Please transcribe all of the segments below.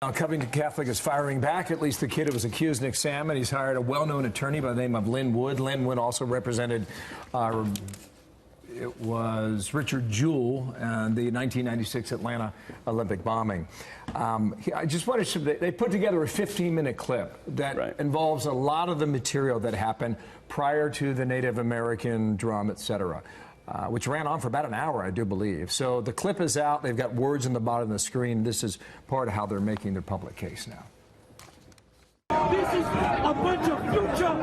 Now, Covington Catholic is firing back. At least the kid who was accused, Nick Salmon. He's hired a well-known attorney by the name of Lynn Wood. Lynn Wood also represented, it was Richard Jewell and the 1996 Atlanta Olympic bombing. I just wanted to, they put together a 15-minute clip that involves a lot of the material that happened prior to the Native American drum, etc., which ran on for about an hour, I do believe. So the clip is out. They've got words in the bottom of the screen. This is part of how they're making their public case now. This is a bunch of future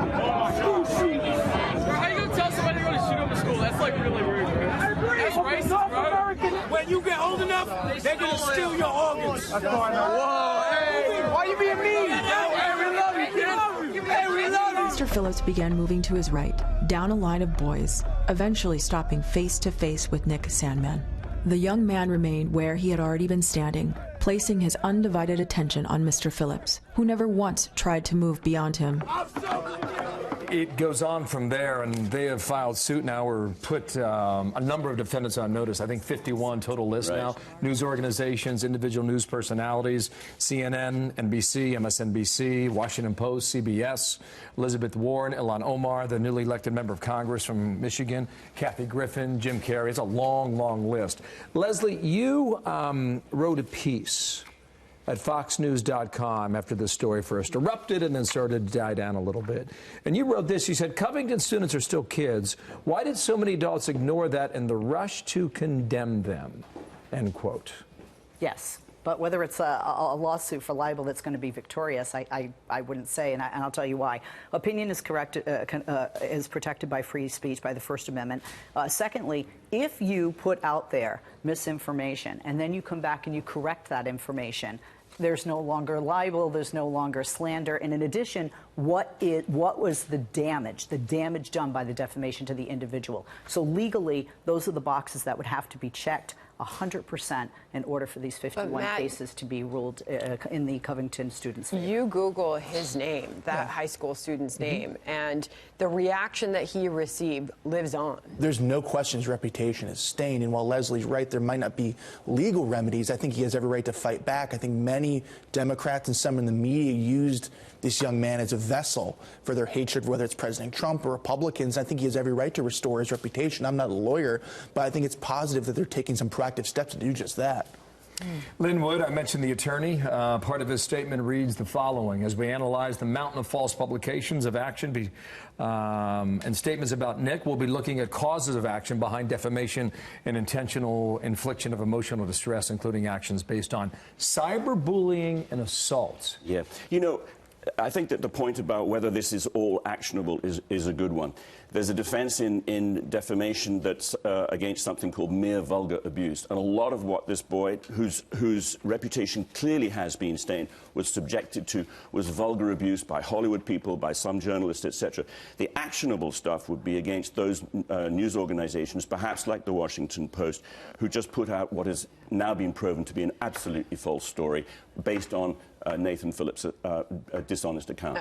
school shooters. How you gonna tell somebody to go to shoot up a school? That's like really rude. That's racist, bro. When you get old enough, they're gonna steal your organs. Whoa, hey, why you being mean? Hey, we love you, kid. Hey, we love you. Mr. Phillips began moving to his right, down a line of boys, eventually stopping face to face with Nick Salmon. The young man remained where he had already been standing, placing his undivided attention on Mr. Phillips, who never once tried to move beyond him. It goes on from there, and they have filed suit now or put a number of defendants on notice. I think 51 total list now. News organizations, individual news personalities, CNN, NBC, MSNBC, Washington Post, CBS, Elizabeth Warren, Ilhan Omar, the newly elected member of Congress from Michigan, Kathy Griffin, Jim Carrey. It's a long, long list. Leslie, you wrote a piece at foxnews.com after this story first erupted and then started to die down a little bit. And you wrote this, you said, Covington students are still kids. Why did so many adults ignore that in the rush to condemn them? End quote. Yes. But whether it's a lawsuit for libel that's going to be victorious, I wouldn't say, and I'll tell you why. Opinion is is protected by free speech, by the First Amendment. Secondly, if you put out there misinformation and then you come back and you correct that information, there's no longer libel, there's no longer slander, and in addition, what was the damage done by the defamation to the individual? So legally, those are the boxes that would have to be checked 100% in order for these 51 cases to be ruled in the Covington student's favor. You Google his name, that high school student's name, and the reaction that he received lives on. There's no question his reputation is stained, and while Leslie's right, there might not be legal remedies. I think he has every right to fight back. I think many Democrats and some in the media used this young man as a vessel for their hatred, whether it's President Trump or Republicans. I think he has every right to restore his reputation. I'm not a lawyer, but I think it's positive that they're taking some proactive steps to do just that. Lynn Wood, I mentioned the attorney. Part of his statement reads the following: as we analyze the mountain of false publications of action and statements about Nick, we'll be looking at causes of action behind defamation and intentional infliction of emotional distress, including actions based on cyberbullying and assault. Yeah. You know, I think that the point about whether this is all actionable is a good one. There's a defense in defamation that's against something called mere vulgar abuse. And a lot of what this boy, whose reputation clearly has been stained, was subjected to was vulgar abuse by Hollywood people, by some journalists, etc. The actionable stuff would be against those news organizations, perhaps like the Washington Post, who just put out what has now been proven to be an absolutely false story based on Nathan Phillips' dishonest account.